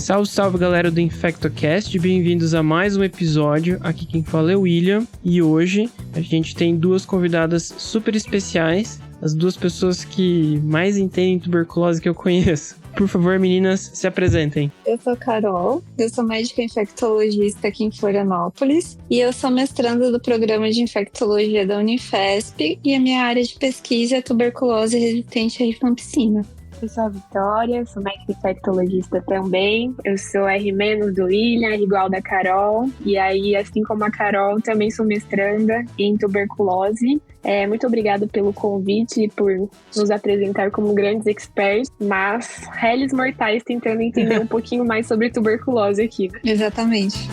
Salve, salve galera do InfectoCast, bem-vindos a mais um episódio. Aqui quem fala é o William e hoje a gente tem duas convidadas super especiais, as duas pessoas que mais entendem tuberculose que eu conheço. Por favor, meninas, se apresentem. Eu sou a Carol, eu sou médica infectologista aqui em Florianópolis e eu sou mestranda do programa de infectologia da Unifesp e a minha área de pesquisa é tuberculose resistente à rifampicina. Eu sou a Vitória, sou médica infectologista também. Eu sou R- do William, R igual da Carol. E aí, assim como a Carol, também sou mestranda em tuberculose. Muito obrigada pelo convite e por nos apresentar como grandes experts, mas réis mortais tentando entender um pouquinho mais sobre tuberculose aqui. Exatamente.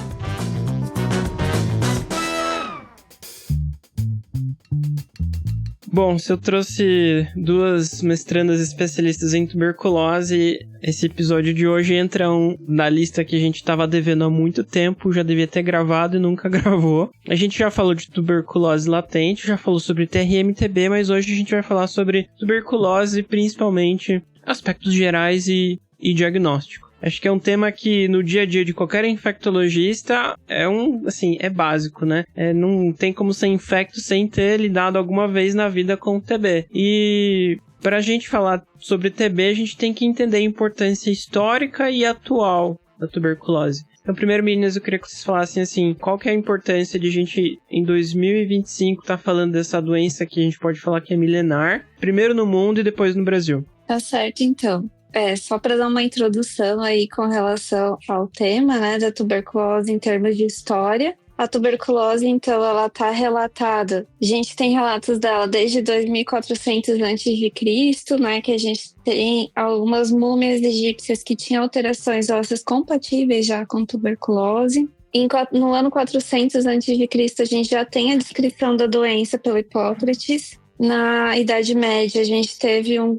Bom, se eu trouxe duas mestrandas especialistas em tuberculose, esse episódio de hoje entra na lista que a gente estava devendo há muito tempo, já devia ter gravado e nunca gravou. A gente já falou de tuberculose latente, já falou sobre TRM-TB, mas hoje a gente vai falar sobre tuberculose, principalmente aspectos gerais e diagnóstico. Acho que é um tema que no dia a dia de qualquer infectologista é básico, né? Não tem como ser infecto sem ter lidado alguma vez na vida com TB. E para a gente falar sobre TB, a gente tem que entender a importância histórica e atual da tuberculose. Então, primeiro, meninas, eu queria que vocês falassem assim, qual que é a importância de a gente, em 2025, estar falando dessa doença que a gente pode falar que é milenar, primeiro no mundo e depois no Brasil. Tá certo, então. Só para dar uma introdução aí com relação ao tema, né, da tuberculose em termos de história. A tuberculose, então, ela está relatada. A gente tem relatos dela desde 2400 a.C., né, que a gente tem algumas múmias egípcias que tinham alterações ósseas compatíveis já com tuberculose. No ano 400 a.C., a gente já tem a descrição da doença pelo Hipócrates. Na Idade Média, a gente teve um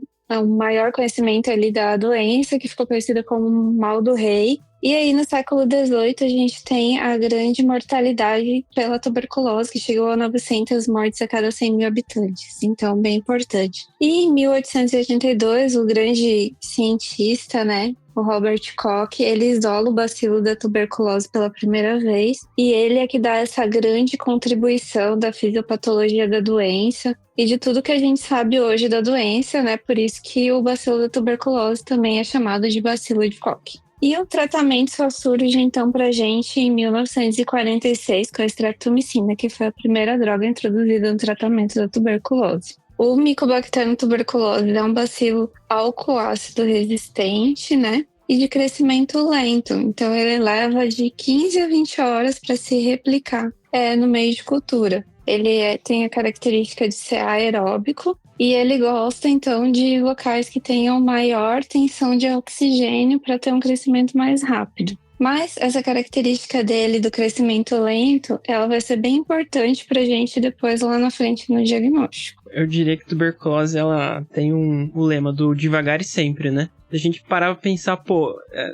maior conhecimento ali da doença, que ficou conhecida como mal do rei. E aí, no século XVIII, a gente tem a grande mortalidade pela tuberculose, que chegou a 900 mortes a cada 100 mil habitantes. Então, bem importante. E em 1882, o grande cientista, né, o Robert Koch, ele isola o bacilo da tuberculose pela primeira vez. E ele é que dá essa grande contribuição da fisiopatologia da doença e de tudo que a gente sabe hoje da doença, né? Por isso que o bacilo da tuberculose também é chamado de bacilo de Koch. E o tratamento só surge, então, pra gente em 1946 com a streptomicina, que foi a primeira droga introduzida no tratamento da tuberculose. O Mycobacterium tuberculose é um bacilo álcool-ácido resistente, né? E de crescimento lento. Então, ele leva de 15 a 20 horas para se replicar no meio de cultura. Ele tem a característica de ser aeróbico e ele gosta, então, de locais que tenham maior tensão de oxigênio para ter um crescimento mais rápido. Mas essa característica dele do crescimento lento, ela vai ser bem importante para a gente depois lá na frente no diagnóstico. Eu diria que tuberculose, ela tem o lema do devagar e sempre, né? A gente parava pra pensar,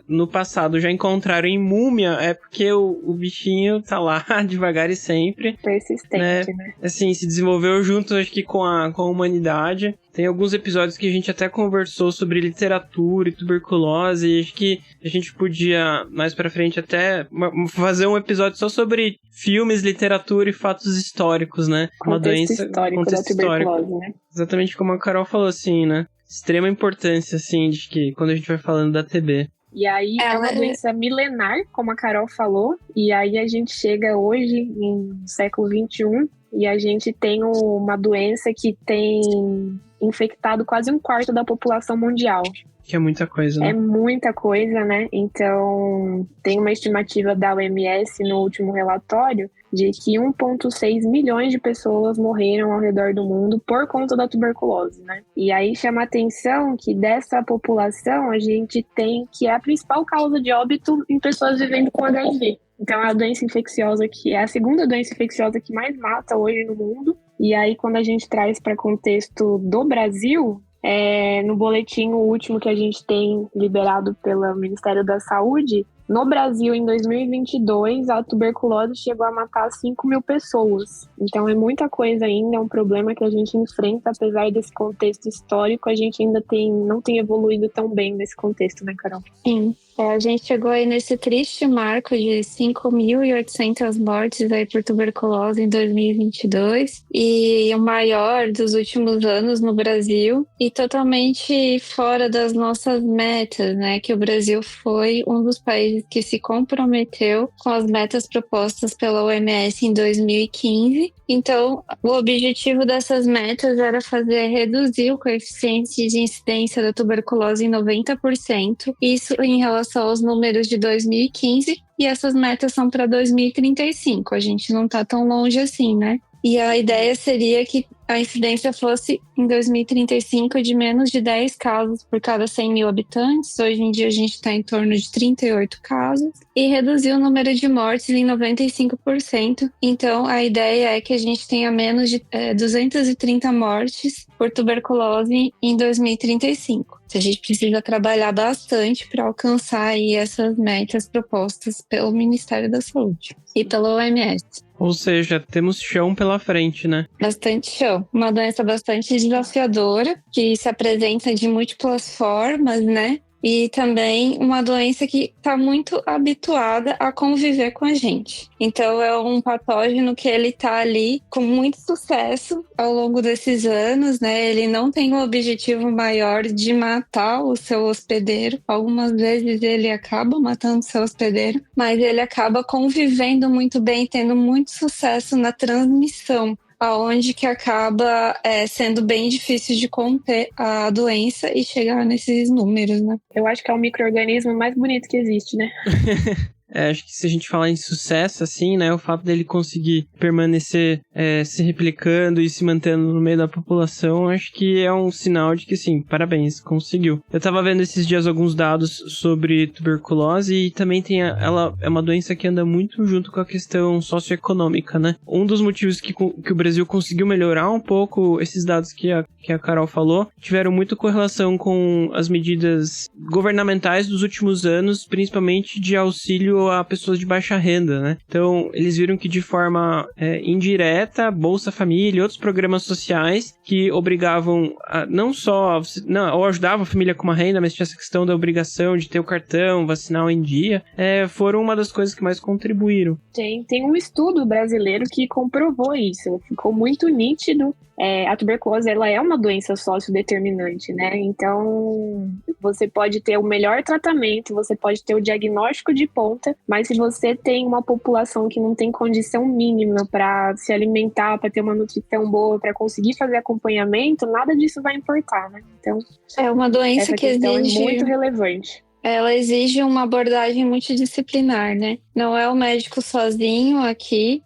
no passado já encontraram em múmia, é porque o bichinho tá lá devagar e sempre. Persistente, né? Assim, se desenvolveu junto, acho que com a humanidade. Tem alguns episódios que a gente até conversou sobre literatura e tuberculose, e acho que a gente podia, mais pra frente, até fazer um episódio só sobre filmes, literatura e fatos históricos, né? Contexto histórico da tuberculose, né? Exatamente como a Carol falou, assim, né? Extrema importância, assim, de que quando a gente vai falando da TB. E aí é uma doença milenar, como a Carol falou, e aí a gente chega hoje, no século XXI, e a gente tem uma doença que tem infectado quase um quarto da população mundial. Que é muita coisa, né? É muita coisa, né? Então, tem uma estimativa da OMS no último relatório de que 1,6 milhões de pessoas morreram ao redor do mundo por conta da tuberculose, né? E aí chama a atenção que dessa população a gente tem que é a principal causa de óbito em pessoas vivendo com HIV. Então, é a doença infecciosa que é a segunda doença infecciosa que mais mata hoje no mundo. E aí, quando a gente traz para contexto do Brasil, no boletim o último que a gente tem liberado pelo Ministério da Saúde, no Brasil, em 2022, a tuberculose chegou a matar 5 mil pessoas. Então é muita coisa ainda, é um problema que a gente enfrenta, apesar desse contexto histórico, a gente ainda não tem evoluído tão bem nesse contexto, né, Carol? Sim. A gente chegou aí nesse triste marco de 5.800 mortes aí por tuberculose em 2022 e o maior dos últimos anos no Brasil e totalmente fora das nossas metas, né? Que o Brasil foi um dos países que se comprometeu com as metas propostas pela OMS em 2015. Então, o objetivo dessas metas era reduzir o coeficiente de incidência da tuberculose em 90%, isso em relação aos números de 2015, e essas metas são para 2035. A gente não está tão longe assim, né? E a ideia seria que a incidência fosse, em 2035, de menos de 10 casos por cada 100 mil habitantes. Hoje em dia a gente está em torno de 38 casos. E reduzir o número de mortes em 95%. Então, a ideia é que a gente tenha menos de 230 mortes por tuberculose em 2035. A gente precisa trabalhar bastante para alcançar aí essas metas propostas pelo Ministério da Saúde e pela OMS. Ou seja, temos chão pela frente, né? Bastante chão. Uma doença bastante desafiadora, que se apresenta de múltiplas formas, né? E também uma doença que está muito habituada a conviver com a gente. Então é um patógeno que ele está ali com muito sucesso ao longo desses anos, né? Ele não tem o objetivo maior de matar o seu hospedeiro. Algumas vezes ele acaba matando o seu hospedeiro, mas ele acaba convivendo muito bem, tendo muito sucesso na transmissão, aonde que acaba sendo bem difícil de conter a doença e chegar nesses números, né? Eu acho que é o micro-organismo mais bonito que existe, né? Acho que se a gente falar em sucesso, assim, né, o fato dele conseguir permanecer se replicando e se mantendo no meio da população, acho que é um sinal de que, sim, parabéns, conseguiu. Eu tava vendo esses dias alguns dados sobre tuberculose e também ela é uma doença que anda muito junto com a questão socioeconômica, né? Um dos motivos que o Brasil conseguiu melhorar um pouco esses dados que a Carol falou, tiveram muito correlação com as medidas governamentais dos últimos anos, principalmente de auxílio a pessoas de baixa renda, né? Então, eles viram que de forma indireta, Bolsa Família e outros programas sociais que obrigavam ou ajudavam a família com uma renda, mas tinha essa questão da obrigação de ter o cartão, vacinal em dia, foram uma das coisas que mais contribuíram. Tem um estudo brasileiro que comprovou isso, ficou muito nítido. A tuberculose, ela é uma doença sociodeterminante, né? Então, você pode ter o melhor tratamento, você pode ter o diagnóstico de ponta, mas se você tem uma população que não tem condição mínima para se alimentar, para ter uma nutrição boa, para conseguir fazer acompanhamento, nada disso vai importar, né? Então, é uma doença que exige... é muito relevante. Ela exige uma abordagem multidisciplinar, né? Não é o médico sozinho aqui,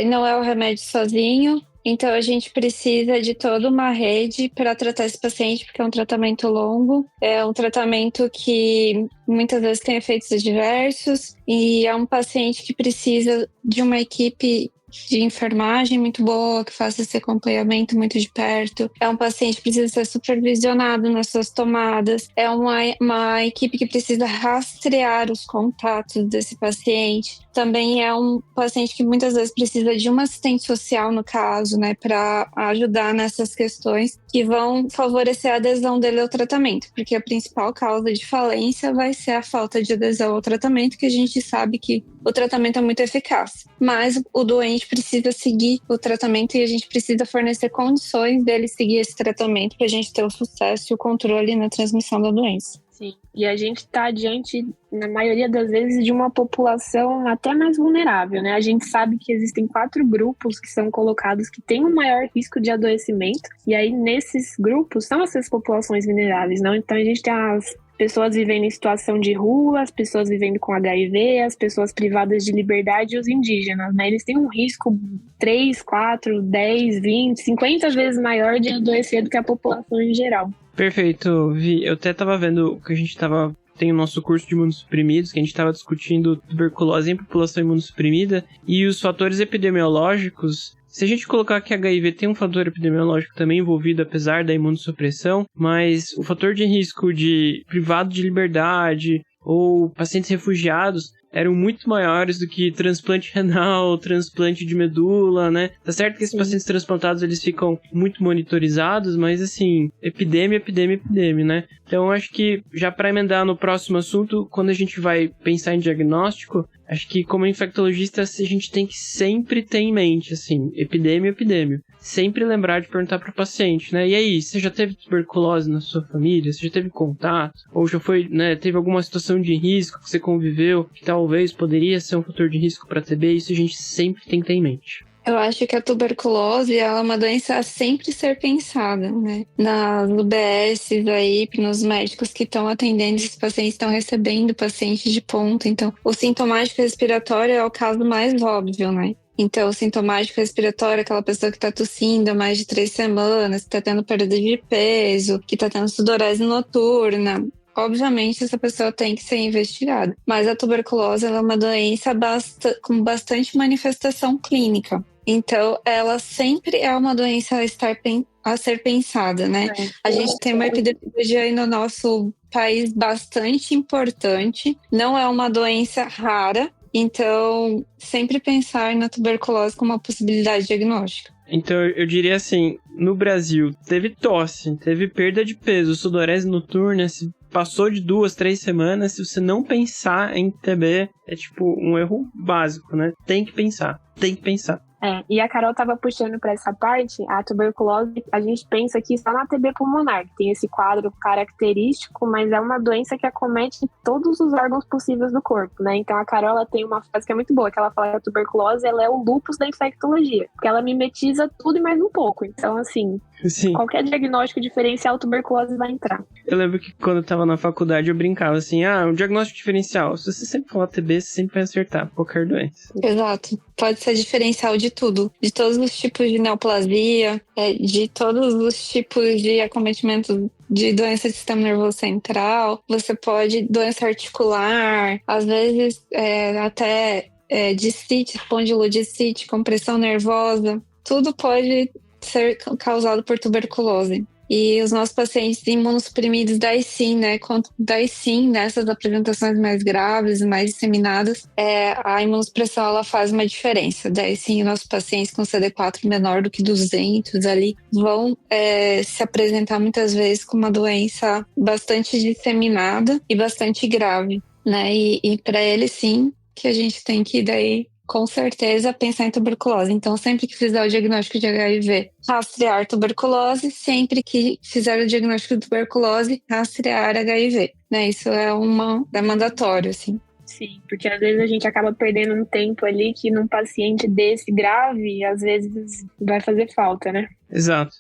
não é o remédio sozinho. Então, a gente precisa de toda uma rede para tratar esse paciente, porque é um tratamento longo, é um tratamento que muitas vezes tem efeitos adversos e é um paciente que precisa de uma equipe de enfermagem muito boa, que faça esse acompanhamento muito de perto. É um paciente que precisa ser supervisionado nas suas tomadas. É uma equipe que precisa rastrear os contatos desse paciente. Também é um paciente que muitas vezes precisa de uma assistente social, no caso, né, para ajudar nessas questões que vão favorecer a adesão dele ao tratamento, porque a principal causa de falência vai ser a falta de adesão ao tratamento, que a gente sabe que o tratamento é muito eficaz. Mas o doente precisa seguir o tratamento e a gente precisa fornecer condições dele seguir esse tratamento para a gente ter o sucesso e o controle na transmissão da doença. Sim, e a gente está diante, na maioria das vezes, de uma população até mais vulnerável, né? A gente sabe que existem 4 grupos que são colocados que têm um maior risco de adoecimento, e aí nesses grupos são essas populações vulneráveis, não? Então a gente tem as pessoas vivendo em situação de rua, as pessoas vivendo com HIV, as pessoas privadas de liberdade e os indígenas, né? Eles têm um risco 3, 4, 10, 20, 50 vezes maior de adoecer do que a população em geral. Perfeito, Vi. Eu até tava vendo que a gente tem o nosso curso de imunossuprimidos, que a gente estava discutindo tuberculose em população imunossuprimida e os fatores epidemiológicos. Se a gente colocar que HIV tem um fator epidemiológico também envolvido, apesar da imunossupressão, mas o fator de risco de privado de liberdade ou pacientes refugiados eram muito maiores do que transplante renal, transplante de medula, né? Tá certo que esses pacientes transplantados, eles ficam muito monitorizados, mas assim, epidemia, né? Então, acho que, já para emendar no próximo assunto, quando a gente vai pensar em diagnóstico, acho que como infectologista a gente tem que sempre ter em mente, assim, epidemia. Sempre lembrar de perguntar para o paciente, né? E aí, você já teve tuberculose na sua família? Você já teve contato? Ou já foi, né, teve alguma situação de risco que você conviveu, que talvez poderia ser um fator de risco para TB? Isso a gente sempre tem que ter em mente. Eu acho que a tuberculose ela é uma doença a sempre ser pensada, né? Nas UBSs aí, nos médicos que estão atendendo esses pacientes, estão recebendo pacientes de ponta. Então, o sintomático respiratório é o caso mais óbvio, né? Então, o sintomático respiratório é aquela pessoa que está tossindo há mais de 3 semanas, que está tendo perda de peso, que está tendo sudorese noturna. Obviamente, essa pessoa tem que ser investigada. Mas a tuberculose ela é uma doença com bastante manifestação clínica. Então, ela sempre é uma doença a ser pensada, né? A gente tem uma epidemiologia aí no nosso país bastante importante. Não é uma doença rara. Então, sempre pensar na tuberculose como uma possibilidade diagnóstica. Então, eu diria assim, no Brasil, teve tosse, teve perda de peso, sudorese noturna, se passou de 2, 3 semanas, se você não pensar em TB, é tipo um erro básico, né? Tem que pensar. E a Carol estava puxando para essa parte, a tuberculose, a gente pensa aqui só na TB pulmonar, que tem esse quadro característico, mas é uma doença que acomete todos os órgãos possíveis do corpo, né? Então a Carol ela tem uma frase que é muito boa, que ela fala que a tuberculose ela é o lúpus da infectologia, porque ela mimetiza tudo e mais um pouco. Então, assim, Sim. Qualquer diagnóstico diferencial, tuberculose vai entrar. Eu lembro que quando eu tava na faculdade eu brincava assim, um diagnóstico diferencial. Se você sempre falar TB, você sempre vai acertar qualquer doença. Exato. Pode ser diferencial de tudo. De todos os tipos de neoplasia, de todos os tipos de acometimento de doença do sistema nervoso central. Você pode doença articular, às vezes até discite, espondilodiscite, compressão nervosa. Tudo pode ser causado por tuberculose. E os nossos pacientes imunossuprimidos, daí sim, nessas apresentações mais graves, mais disseminadas, a imunossupressão ela faz uma diferença. Daí sim, nossos pacientes com CD4 menor do que 200 ali vão se apresentar muitas vezes com uma doença bastante disseminada e bastante grave, né? E para eles sim, que a gente tem que daí com certeza pensar em tuberculose. Então, sempre que fizer o diagnóstico de HIV, rastrear tuberculose. Sempre que fizer o diagnóstico de tuberculose, rastrear HIV. Né? Isso é mandatório, assim. Sim, porque às vezes a gente acaba perdendo um tempo ali que num paciente desse grave, às vezes vai fazer falta, né? Exato.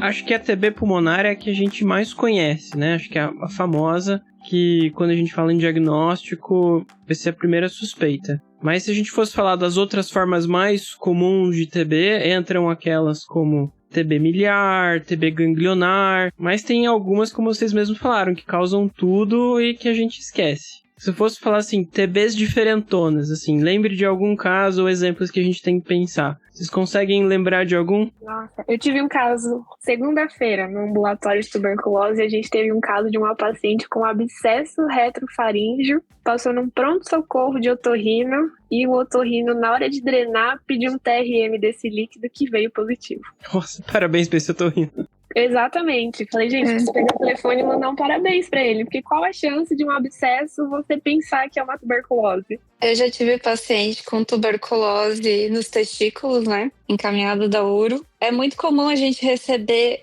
Acho que a TB pulmonar é a que a gente mais conhece, né? Acho que é a famosa, que quando a gente fala em diagnóstico, vai ser a primeira suspeita. Mas se a gente fosse falar das outras formas mais comuns de TB, entram aquelas como TB miliar, TB ganglionar, mas tem algumas, como vocês mesmos falaram, que causam tudo e que a gente esquece. Se eu fosse falar assim, TBs diferentonas, assim, lembre de algum caso ou exemplos que a gente tem que pensar. Vocês conseguem lembrar de algum? Nossa, eu tive um caso segunda-feira no ambulatório de tuberculose. A gente teve um caso de uma paciente com abscesso retrofaríngeo, passou num pronto-socorro de otorrino e o otorrino, na hora de drenar, pediu um TRM desse líquido que veio positivo. Nossa, parabéns pra esse otorrino. Exatamente. Falei, gente, preciso pegar o telefone e mandar um parabéns pra ele, porque qual a chance de um abscesso você pensar que é uma tuberculose? Eu já tive paciente com tuberculose nos testículos, né? Encaminhado da uro. É muito comum a gente receber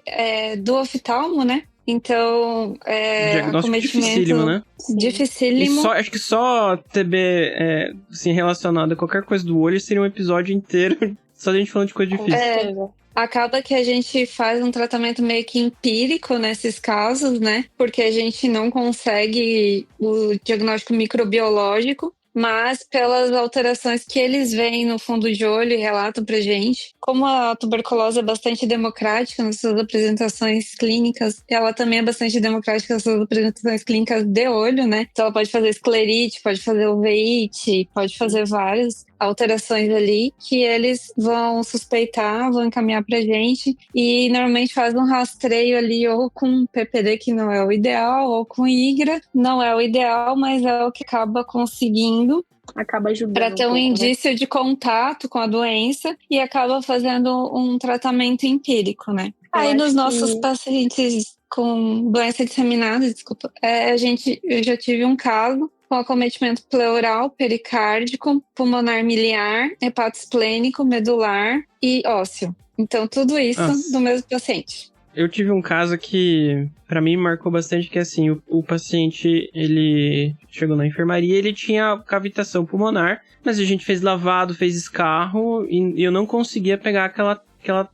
do oftalmo, né? Então, diagnóstico dificílimo, né? Dificílimo. Acho que só TB assim, relacionado a qualquer coisa do olho seria um episódio inteiro só a gente falando de coisa difícil. Acaba que a gente faz um tratamento meio que empírico nesses casos, né? Porque a gente não consegue o diagnóstico microbiológico, mas pelas alterações que eles veem no fundo de olho e relatam pra gente, como a tuberculose é bastante democrática nas suas apresentações clínicas, ela também é bastante democrática nas suas apresentações clínicas de olho, né? Então ela pode fazer esclerite, pode fazer uveíte, pode fazer várias alterações ali que eles vão suspeitar, vão encaminhar pra gente e normalmente faz um rastreio ali ou com PPD, que não é o ideal, ou com IGRA, não é o ideal, mas é o que acaba conseguindo acaba ajudando para ter um pouco, indício de contato com a doença e acaba fazendo um tratamento empírico, né? Aí nos nossos pacientes com doença disseminada, eu já tive um caso com acometimento pleural, pericárdico, pulmonar miliar, hepatosplênico, medular e ósseo. Então, tudo isso do mesmo paciente. Eu tive um caso que, pra mim, marcou bastante, que assim, o paciente, ele chegou na enfermaria, ele tinha cavitação pulmonar, mas a gente fez lavado, fez escarro, e eu não conseguia pegar aquela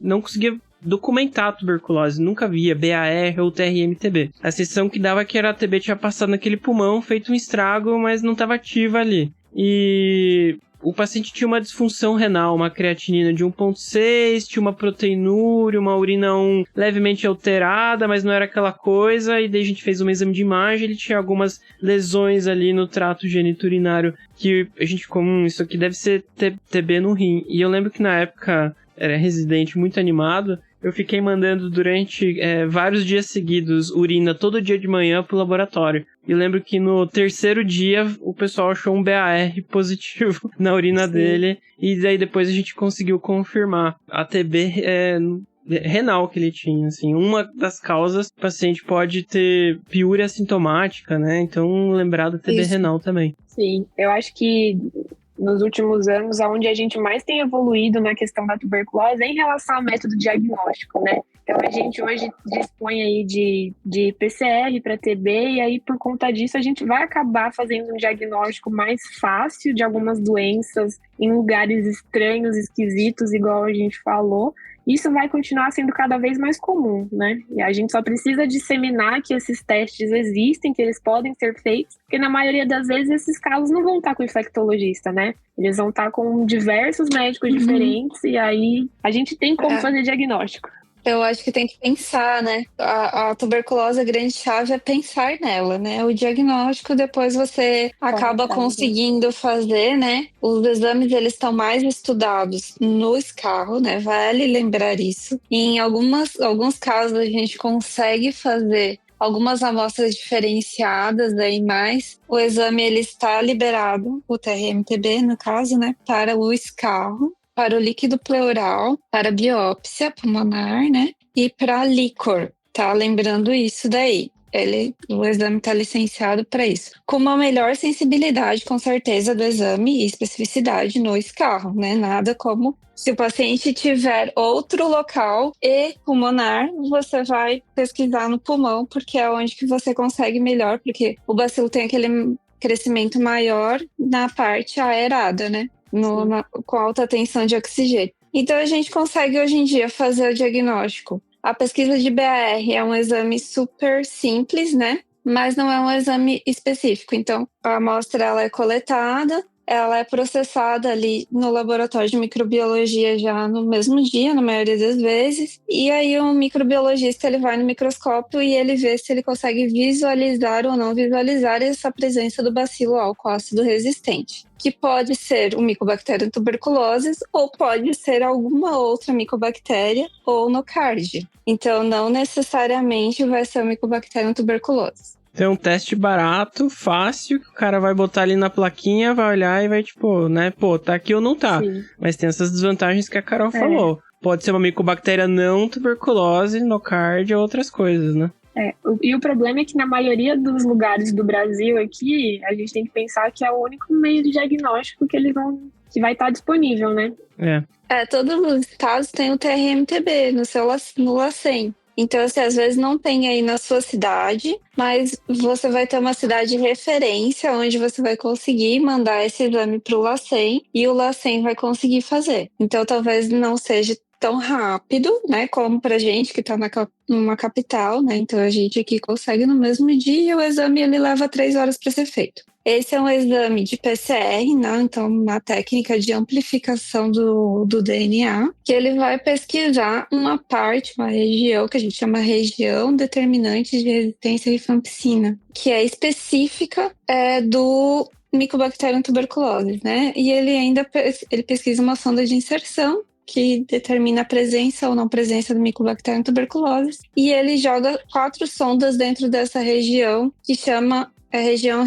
não conseguia documentar a tuberculose, nunca via BAR ou TRMTB. A sensação que dava que a TB tinha passado naquele pulmão, feito um estrago, mas não estava ativa ali. E o paciente tinha uma disfunção renal, uma creatinina de 1,6, tinha uma proteinúria, uma urina 1 levemente alterada, mas não era aquela coisa, e daí a gente fez um exame de imagem, ele tinha algumas lesões ali no trato geniturinário, que a gente ficou, isso aqui deve ser TB no rim. E eu lembro que na época era residente muito animado, eu fiquei mandando durante vários dias seguidos urina todo dia de manhã pro laboratório. E lembro que no terceiro dia o pessoal achou um BAR positivo na urina dele. E daí depois a gente conseguiu confirmar a TB renal que ele tinha. Assim, uma das causas, o paciente pode ter piúria assintomática, né? Então lembrar da TB renal também. Sim, eu acho que nos últimos anos, onde a gente mais tem evoluído na questão da tuberculose é em relação ao método diagnóstico, né? Então, a gente hoje dispõe aí de PCR para TB, e aí, por conta disso, a gente vai acabar fazendo um diagnóstico mais fácil de algumas doenças em lugares estranhos, esquisitos, igual a gente falou. Isso vai continuar sendo cada vez mais comum, né? E a gente só precisa disseminar que esses testes existem, que eles podem ser feitos, porque na maioria das vezes esses casos não vão estar com o infectologista, né? Eles vão estar com diversos médicos diferentes, e aí a gente tem como fazer diagnóstico. Eu acho que tem que pensar, né? A tuberculose, a grande chave é pensar nela, né? O diagnóstico, depois você acaba conseguindo fazer, né? Os exames, eles estão mais estudados no escarro, né? Vale lembrar isso. E em alguns casos, a gente consegue fazer algumas amostras diferenciadas aí, mas o exame, ele está liberado, o TRMTB, no caso, né? Para o escarro, para o líquido pleural, para a biópsia pulmonar, né? E para líquor, tá? Lembrando isso daí. O exame está licenciado para isso. Com uma melhor sensibilidade, com certeza, do exame e especificidade no escarro, né? Nada como se o paciente tiver outro local e pulmonar, você vai pesquisar no pulmão, porque é onde que você consegue melhor, porque o bacilo tem aquele crescimento maior na parte aerada, né? Com alta tensão de oxigênio. Então, a gente consegue hoje em dia fazer o diagnóstico. A pesquisa de BAR é um exame super simples, né? Mas não é um exame específico. Então, a amostra ela é coletada, ela é processada ali no laboratório de microbiologia já no mesmo dia, na maioria das vezes. E aí o microbiologista, ele vai no microscópio e ele vê se ele consegue visualizar ou não visualizar essa presença do bacilo álcool-ácido resistente, que pode ser o Mycobacterium tuberculosis ou pode ser alguma outra micobactéria ou nocardia. Então, não necessariamente vai ser o Mycobacterium tuberculosis. Tem um teste barato, fácil, que o cara vai botar ali na plaquinha, vai olhar e vai tipo, né, pô, tá aqui ou não tá. Sim. Mas tem essas desvantagens que a Carol falou. Pode ser uma micobactéria não tuberculose, nocardia ou outras coisas, né? E o problema é que na maioria dos lugares do Brasil aqui, a gente tem que pensar que é o único meio de diagnóstico que vai estar disponível, né? Todos os estados têm o TRMTB no LACEN. Então, assim, às vezes não tem aí na sua cidade, mas você vai ter uma cidade de referência onde você vai conseguir mandar esse exame para o LACEN e o LACEN vai conseguir fazer. Então, talvez não seja tão rápido, né, como pra gente que tá numa capital, né? Então, a gente aqui consegue no mesmo dia, o exame ele leva 3 horas para ser feito. Esse é um exame de PCR, né? Então, uma técnica de amplificação do DNA, que ele vai pesquisar uma região, que a gente chama região determinante de resistência à rifampicina, que é específica do Mycobacterium tuberculosis, né? E ele pesquisa uma sonda de inserção que determina a presença ou não presença do Mycobacterium tuberculosis, e ele joga 4 sondas dentro dessa região, que chama a região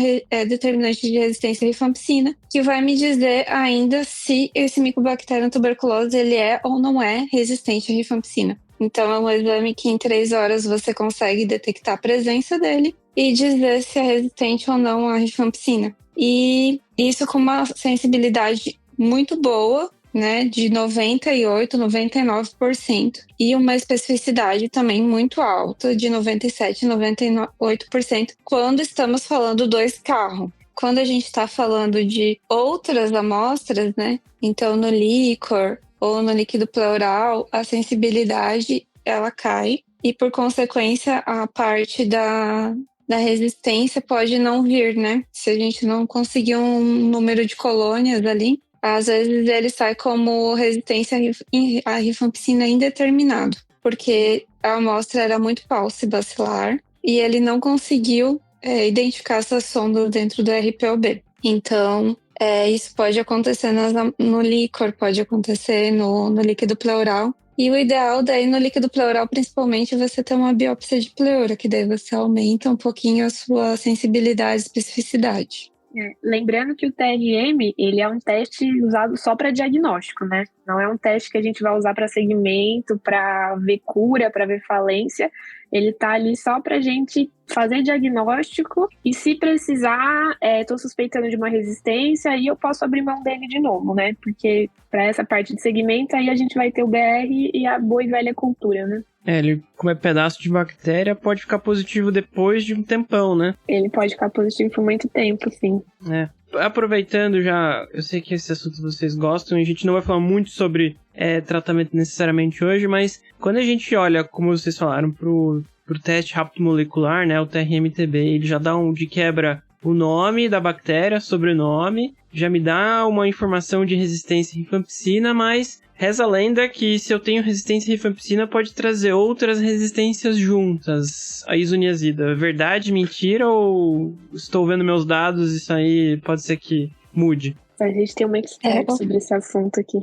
determinante de resistência à rifampicina, que vai me dizer ainda se esse Mycobacterium tuberculosis ele é ou não é resistente à rifampicina. Então é um exame que em 3 horas você consegue detectar a presença dele e dizer se é resistente ou não à rifampicina. E isso com uma sensibilidade muito boa, né, de 98%, 99%, e uma especificidade também muito alta, de 97%, 98%, quando estamos falando do escarro. Quando a gente está falando de outras amostras, né, então no líquor ou no líquido pleural, a sensibilidade ela cai, e por consequência a parte da resistência pode não vir, né? Se a gente não conseguir um número de colônias ali, às vezes ele sai como resistência à rifampicina indeterminado, porque a amostra era muito paucibacilar e ele não conseguiu identificar essa sonda dentro do RPOB. Então, isso pode acontecer no líquor, pode acontecer no líquido pleural. E o ideal daí no líquido pleural, principalmente, é você ter uma biópsia de pleura, que daí você aumenta um pouquinho a sua sensibilidade e especificidade. Lembrando que o TRM, ele é um teste usado só para diagnóstico, né? Não é um teste que a gente vai usar para segmento, para ver cura, para ver falência. Ele tá ali só pra gente fazer diagnóstico e se precisar, tô suspeitando de uma resistência, aí eu posso abrir mão dele de novo, né? Porque para essa parte de segmento, aí a gente vai ter o BR e a boa e velha cultura, né? Ele, como é pedaço de bactéria, pode ficar positivo depois de um tempão, né? Ele pode ficar positivo por muito tempo, sim. Aproveitando já, eu sei que esse assunto vocês gostam, e a gente não vai falar muito sobre tratamento necessariamente hoje, mas quando a gente olha, como vocês falaram, pro teste rápido molecular, né, o TRMTB, ele já dá de quebra o nome da bactéria, sobrenome, já me dá uma informação de resistência à rifampicina, mas reza a lenda que se eu tenho resistência à rifampicina pode trazer outras resistências juntas à isoniazida. Verdade, mentira, ou estou vendo meus dados, isso aí pode ser que mude? A gente tem uma expert sobre esse assunto aqui.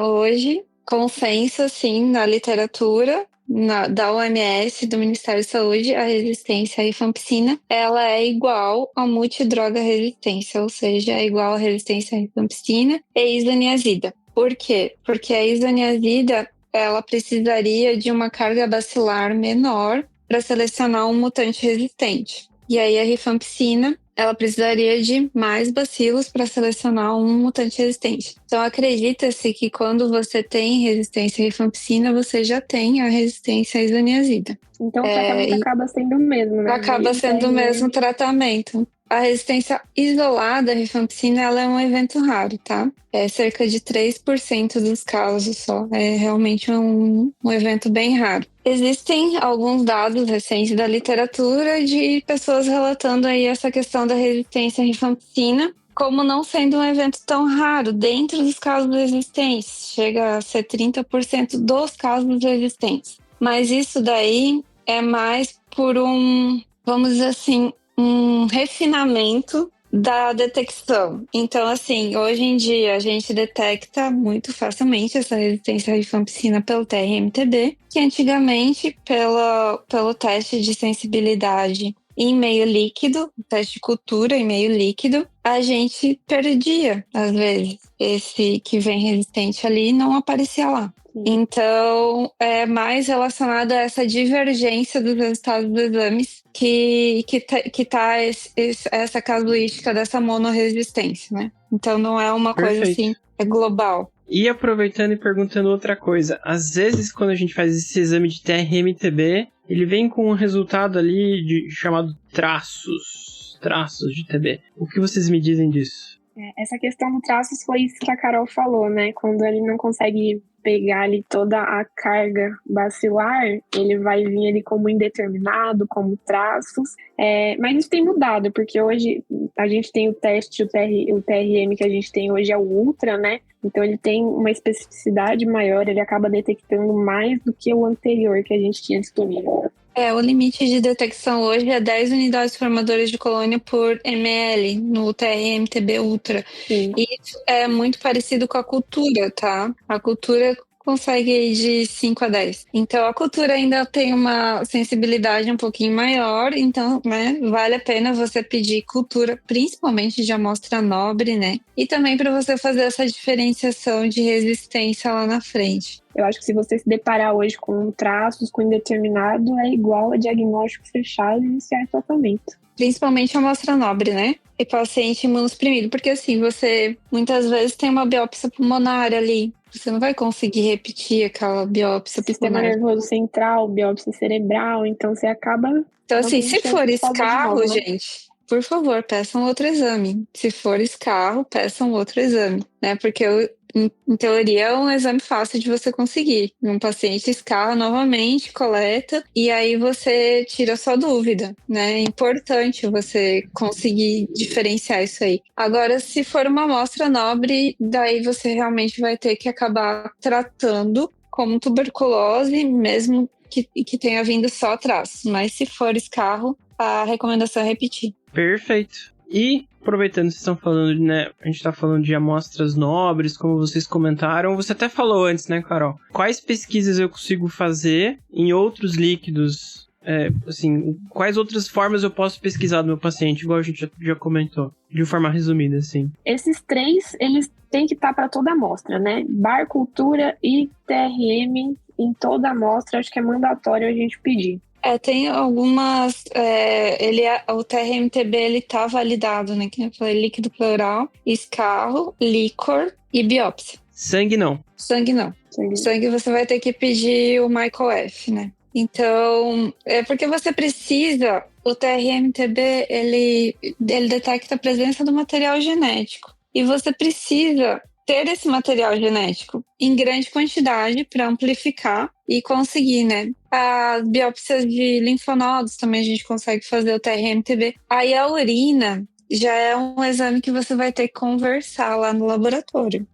Hoje, consenso, assim, na literatura, da OMS, do Ministério da Saúde, a resistência à rifampicina, ela é igual a multidroga resistência, ou seja, é igual a resistência à rifampicina e isoniazida. Por quê? Porque a isoniazida, ela precisaria de uma carga bacilar menor para selecionar um mutante resistente. E aí a rifampicina, ela precisaria de mais bacilos para selecionar um mutante resistente. Então acredita-se que quando você tem resistência à rifampicina, você já tem a resistência à isoniazida. Então o tratamento acaba sendo o mesmo, né? Acaba sendo o mesmo tratamento. A resistência isolada à rifampicina, ela é um evento raro, tá? É cerca de 3% dos casos só. É realmente um evento bem raro. Existem alguns dados recentes da literatura de pessoas relatando aí essa questão da resistência à rifampicina como não sendo um evento tão raro dentro dos casos resistentes. Chega a ser 30% dos casos resistentes. Mas isso daí é mais por vamos dizer assim, um refinamento da detecção. Então, assim, hoje em dia a gente detecta muito facilmente essa resistência à rifampicina pelo TRMTB, que antigamente, pelo teste de sensibilidade em meio líquido, teste de cultura em meio líquido, a gente perdia, às vezes, esse que vem resistente ali não aparecia lá. Então, é mais relacionado a essa divergência dos resultados dos exames que tá essa casuística dessa monorresistência, né? Então, não é uma coisa assim, é global. E aproveitando e perguntando outra coisa, às vezes quando a gente faz esse exame de TRMTB, ele vem com um resultado ali chamado traços de TB. O que vocês me dizem disso? Essa questão do traços foi isso que a Carol falou, né? Quando ele não consegue pegar ali toda a carga bacilar, ele vai vir ali como indeterminado, como traços. Mas isso tem mudado, porque hoje a gente tem o teste, o TRM que a gente tem hoje é o Ultra, né? Então ele tem uma especificidade maior, ele acaba detectando mais do que o anterior que a gente tinha disponível. O limite de detecção hoje é 10 unidades formadoras de colônia por ml no TRM-TB Ultra. Sim. E isso é muito parecido com a cultura, tá? A cultura consegue ir de 5 a 10. Então, a cultura ainda tem uma sensibilidade um pouquinho maior, então, né, vale a pena você pedir cultura, principalmente de amostra nobre, né? E também para você fazer essa diferenciação de resistência lá na frente. Eu acho que se você se deparar hoje com traços, com indeterminado, é igual a diagnóstico fechado e iniciar tratamento. Principalmente a amostra nobre, né? E paciente imunossuprimido, porque assim, você muitas vezes tem uma biópsia pulmonar ali. Você não vai conseguir repetir aquela biópsia Sistema pulmonar. nervoso central, biópsia cerebral, então você acaba... Então assim, se for escarro, novo, né? gente, por favor, peçam outro exame. Se for escarro, peçam outro exame, né? Porque em teoria é um exame fácil de você conseguir. Um paciente escarra novamente, coleta, e aí você tira a sua dúvida, né? É importante você conseguir diferenciar isso aí. Agora, se for uma amostra nobre, daí você realmente vai ter que acabar tratando como tuberculose, mesmo que tenha vindo só atrás. Mas se for escarro, a recomendação é repetir. Perfeito. E, aproveitando que vocês estão falando, né, a gente tá falando de amostras nobres, como vocês comentaram, você até falou antes, né, Carol? Quais pesquisas eu consigo fazer em outros líquidos? Quais outras formas eu posso pesquisar do meu paciente, igual a gente já comentou, de forma resumida, assim. Esses 3, eles têm que estar para toda a amostra, né? Bar, cultura e TRM em toda a amostra, acho que é mandatório a gente pedir. Tem algumas... o TRM-TB, ele tá validado, né? Que eu falei, líquido pleural, escarro, líquor e biópsia. Sangue não. Sangue não. Sangue você vai ter que pedir o Michael F, né? Então, porque você precisa... O TRM-TB, ele detecta a presença do material genético. E você precisa ter esse material genético em grande quantidade para amplificar e conseguir, né? As biópsias de linfonodos também a gente consegue fazer o TRM-TB. Aí a urina já é um exame que você vai ter que conversar lá no laboratório.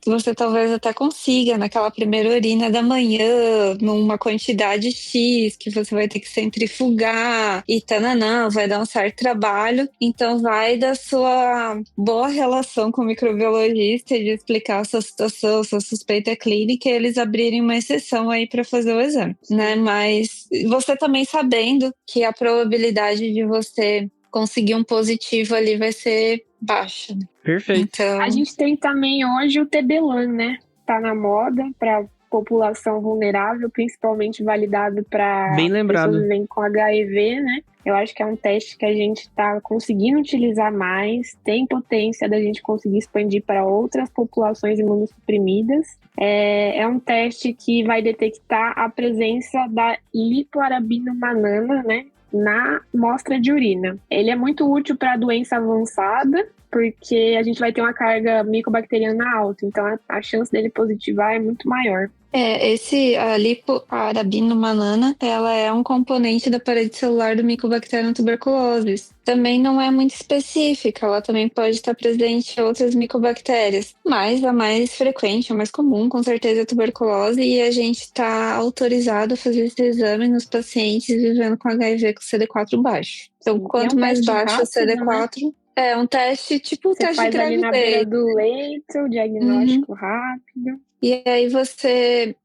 Você talvez até consiga naquela primeira urina da manhã, numa quantidade X, que você vai ter que centrifugar e tananã, vai dar um certo trabalho. Então vai da sua boa relação com o microbiologista de explicar a sua situação, sua suspeita clínica, e eles abrirem uma exceção aí para fazer o exame, né? Mas você também sabendo que a probabilidade de você conseguir um positivo ali vai ser baixa. Perfeito. Então... A gente tem também hoje o TB-LAN, né? Tá na moda para população vulnerável, principalmente validado para pessoas vivendo com HIV, né? Eu acho que é um teste que a gente está conseguindo utilizar mais, tem potência da gente conseguir expandir para outras populações imunossuprimidas. É um teste que vai detectar a presença da lipoarabinomanana, né? Na amostra de urina. Ele é muito útil para doença avançada, porque a gente vai ter uma carga micobacteriana alta, então a chance dele positivar é muito maior. A lipoarabinomanana, ela é um componente da parede celular do Mycobacterium tuberculosis. Também não é muito específica, ela também pode estar presente em outras micobactérias, mas a mais frequente, a mais comum, com certeza é a tuberculose, e a gente está autorizado a fazer esse exame nos pacientes vivendo com HIV com CD4 baixo. Então, quanto mais baixo o CD4... Né? É um teste, tipo o teste de gravidez. Você faz ali na beira do leito, o diagnóstico rápido. E aí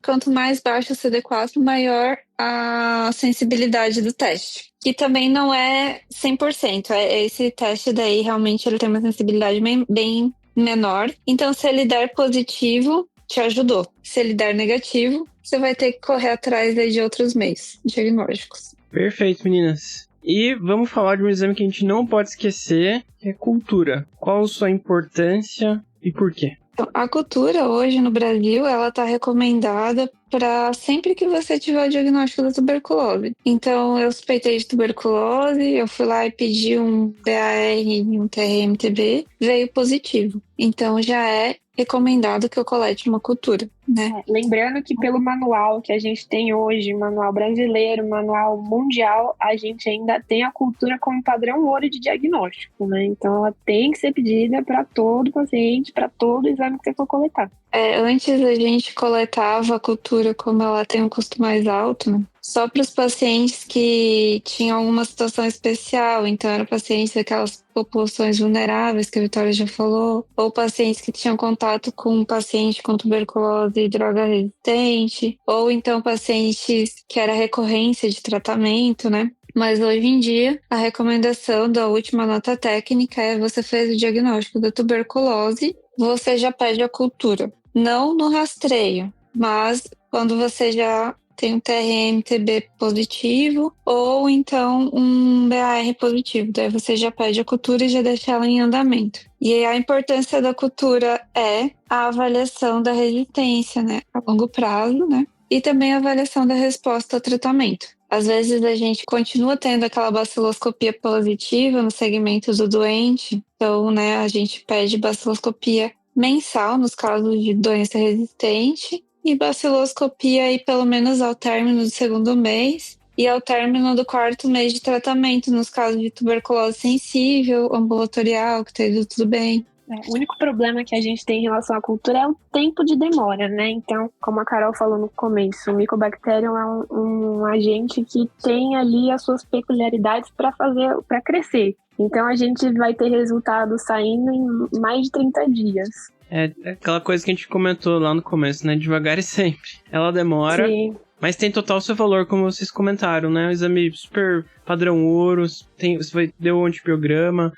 quanto mais baixo o CD4, maior a sensibilidade do teste. Que também não é 100%. Esse teste daí, realmente, ele tem uma sensibilidade bem menor. Então, se ele der positivo, te ajudou. Se ele der negativo, você vai ter que correr atrás de outros meios diagnósticos. Perfeito, meninas. E vamos falar de um exame que a gente não pode esquecer, que é cultura. Qual a sua importância e por quê? Então, a cultura hoje no Brasil, ela está recomendada para sempre que você tiver o diagnóstico da tuberculose. Então, eu suspeitei de tuberculose, eu fui lá e pedi um BAR e um TRM-TB, veio positivo. Então, já é recomendado que eu colete uma cultura, né? Lembrando que pelo manual que a gente tem hoje, manual brasileiro, manual mundial, a gente ainda tem a cultura como padrão ouro de diagnóstico, né? Então ela tem que ser pedida para todo paciente, para todo exame que você for coletar. Antes a gente coletava a cultura como ela tem um custo mais alto, né? Só para os pacientes que tinham alguma situação especial, então eram pacientes daquelas populações vulneráveis que a Vitória já falou, ou pacientes que tinham contato com um paciente com tuberculose e droga resistente, ou então pacientes que era recorrência de tratamento, né? Mas hoje em dia, a recomendação da última nota técnica é: você fez o diagnóstico da tuberculose, você já pede a cultura. Não no rastreio, mas quando você já tem um TRM-TB positivo ou então um BAR positivo. Daí você já pede a cultura e já deixa ela em andamento. E aí a importância da cultura é a avaliação da resistência, né, a longo prazo, né? E também a avaliação da resposta ao tratamento. Às vezes a gente continua tendo aquela baciloscopia positiva no segmento do doente, então, né, a gente pede baciloscopia mensal nos casos de doença resistente e baciloscopia aí pelo menos ao término do segundo mês e ao término do quarto mês de tratamento nos casos de tuberculose sensível, ambulatorial, que está indo tudo bem. O único problema que a gente tem em relação à cultura é o tempo de demora, né? Então, como a Carol falou no começo, o Mycobacterium é um agente que tem ali as suas peculiaridades para crescer. Então, a gente vai ter resultados saindo em mais de 30 dias. É aquela coisa que a gente comentou lá no começo, né? Devagar e sempre. Ela demora, Sim. Mas tem total seu valor, como vocês comentaram, né? O exame super padrão ouro, você deu um antibiograma,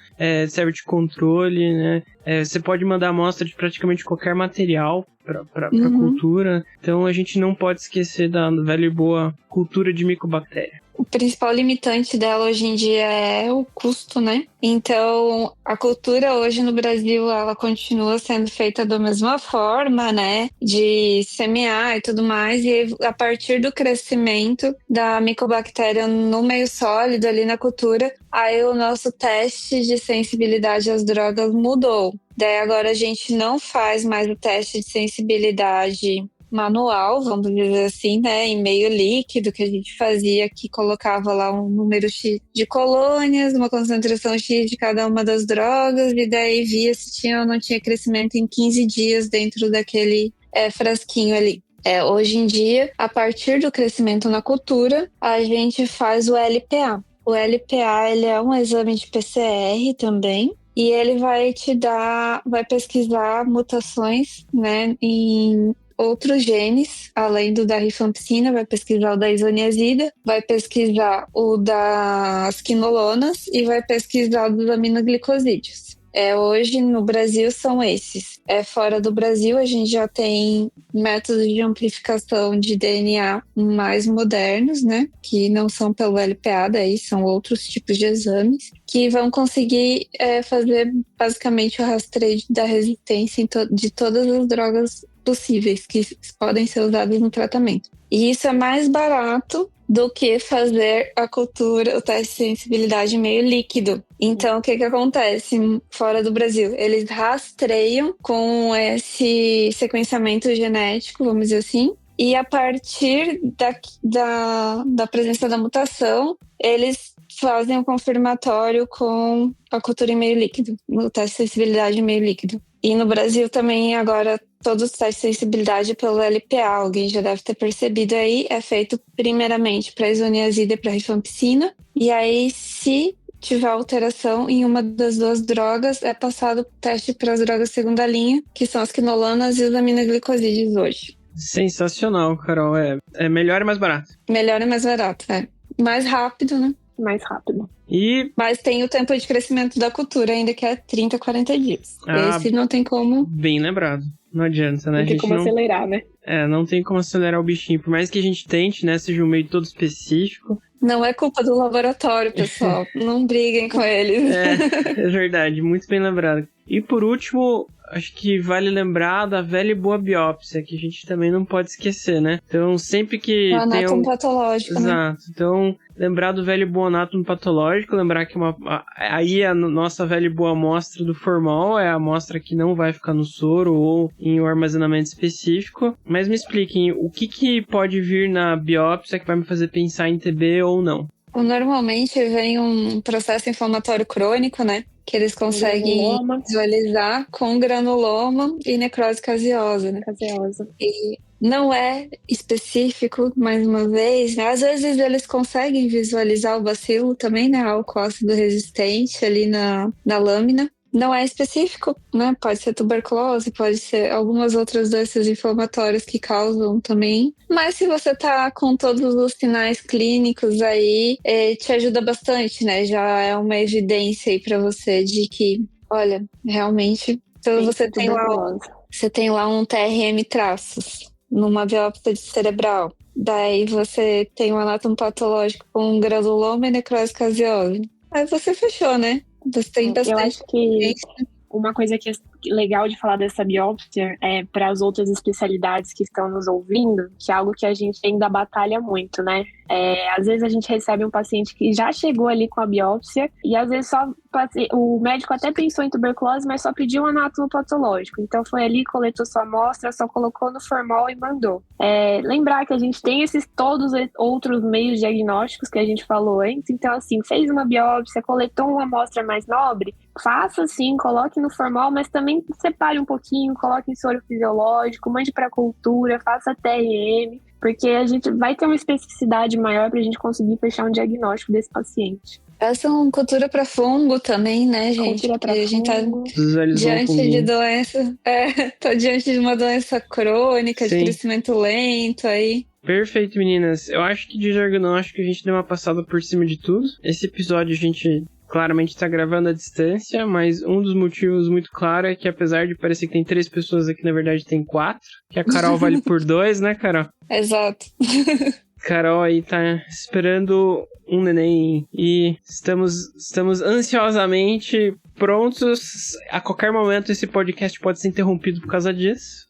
serve de controle, né? Você pode mandar amostra de praticamente qualquer material para cultura. Então a gente não pode esquecer da velha e boa cultura de micobactéria. O principal limitante dela hoje em dia é o custo, né? Então, a cultura hoje no Brasil, ela continua sendo feita da mesma forma, né? De semear e tudo mais. E a partir do crescimento da micobactéria no meio sólido, ali na cultura, aí o nosso teste de sensibilidade às drogas mudou. Daí agora a gente não faz mais o teste de sensibilidade manual, vamos dizer assim, né, em meio líquido, que a gente fazia, que colocava lá um número X de colônias, uma concentração X de cada uma das drogas, e daí via se tinha ou não tinha crescimento em 15 dias dentro daquele frasquinho ali. Hoje em dia, a partir do crescimento na cultura, a gente faz o LPA. O LPA, ele é um exame de PCR também, e ele vai pesquisar mutações, né, em outros genes, além do da rifampicina, vai pesquisar o da isoniazida, vai pesquisar o das quinolonas e vai pesquisar o dos aminoglicosídeos. Hoje no Brasil são esses. Fora do Brasil a gente já tem métodos de amplificação de DNA mais modernos, né? Que não são pelo LPA, daí são outros tipos de exames, que vão conseguir fazer basicamente o rastreio da resistência de todas as drogas possíveis que podem ser usadas no tratamento. E isso é mais barato do que fazer a cultura, o teste de sensibilidade meio líquido. Então, o que acontece fora do Brasil? Eles rastreiam com esse sequenciamento genético, vamos dizer assim, e a partir da presença da mutação, eles fazem um confirmatório com a cultura em meio líquido, o teste de sensibilidade em meio líquido. E no Brasil também agora todos os testes de sensibilidade pelo LPA, alguém já deve ter percebido aí, é feito primeiramente para isoniazida e para rifampicina. E aí, se tiver alteração em uma das duas drogas, é passado o teste para as drogas segunda linha, que são as quinolonas e os aminoglicosídeos hoje. Sensacional, Carol. É melhor e mais barato. Melhor e mais barato, mais rápido, né? Mais rápido. Mas tem o tempo de crescimento da cultura ainda, que é 30, 40 dias. Esse não tem como... Bem lembrado. Não adianta, né? Não tem como acelerar, né? Não tem como acelerar o bichinho. Por mais que a gente tente, né? Seja um meio todo específico. Não é culpa do laboratório, pessoal. Não briguem com eles. É verdade. Muito bem lembrado. E por último, acho que vale lembrar da velha e boa biópsia, que a gente também não pode esquecer, né? Então, sempre que o anátomo patológico, né? Exato. Então, lembrar do velho e bom anátomo patológico, lembrar que aí a nossa velha e boa amostra do formol é a amostra que não vai ficar no soro ou em um armazenamento específico. Mas me expliquem, o que pode vir na biópsia que vai me fazer pensar em TB ou não? Normalmente vem um processo inflamatório crônico, né? Que eles conseguem visualizar com granuloma e necrose caseosa, né? E não é específico, mais uma vez, né? Às vezes eles conseguem visualizar o bacilo também, né? Álcool ácido resistente ali na lâmina. Não é específico, né? Pode ser tuberculose, pode ser algumas outras doenças inflamatórias que causam também. Mas se você tá com todos os sinais clínicos aí, te ajuda bastante, né? Já é uma evidência aí pra você de que, olha, realmente, então você tem lá um TRM traços numa biópsia de cerebral. Daí você tem um anátomo patológico com granuloma e necrose caseosa. Aí você fechou, né? Você tem bastante. Eu acho que uma coisa que é legal de falar dessa biópsia é para as outras especialidades que estão nos ouvindo, que é algo que a gente ainda batalha muito, né? Às vezes a gente recebe um paciente que já chegou ali com a biópsia e às vezes só o médico até pensou em tuberculose, mas só pediu um anátomo patológico. Então foi ali, coletou sua amostra, só colocou no formol e mandou. Lembrar que a gente tem esses todos outros meios diagnósticos que a gente falou antes. Então assim, fez uma biópsia, coletou uma amostra mais nobre, faça sim, coloque no formol, mas também separe um pouquinho, coloque em soro fisiológico, mande para cultura, faça TRM, porque a gente vai ter uma especificidade maior para a gente conseguir fechar um diagnóstico desse paciente. Essa é uma cultura para fungo também, né, gente? Cultura para fungo. A gente tá diante de doença, tá diante de uma doença crônica, Sim. de crescimento lento aí. Perfeito, meninas. Eu acho que de diagnóstico a gente deu uma passada por cima de tudo. Esse episódio a gente claramente está gravando à distância, mas um dos motivos muito claro é que apesar de parecer que tem 3 pessoas aqui, na verdade tem 4, que a Carol vale por 2, né, Carol? Exato. Carol aí tá esperando um neném e estamos ansiosamente prontos. A qualquer momento esse podcast pode ser interrompido por causa disso.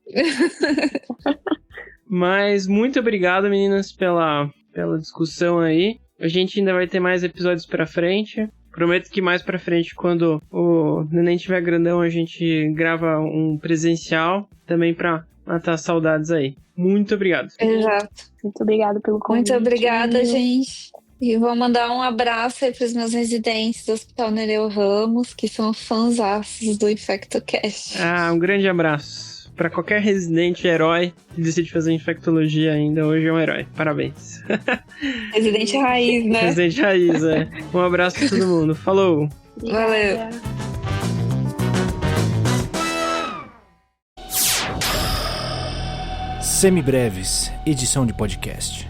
Mas muito obrigado, meninas, pela discussão aí. A gente ainda vai ter mais episódios pra frente. Prometo que mais pra frente, quando o neném tiver grandão, a gente grava um presencial também pra matar saudades aí. Muito obrigado. Exato. Muito obrigada pelo convite. Muito obrigada, gente. E vou mandar um abraço aí pros meus residentes do Hospital Nereu Ramos, que são fãzaços do InfectoCast. Um grande abraço. Pra qualquer residente herói que decide fazer infectologia ainda, hoje é um herói. Parabéns. Residente raiz, né? Residente raiz, Um abraço pra todo mundo. Falou! Valeu! Semibreves, edição de podcast.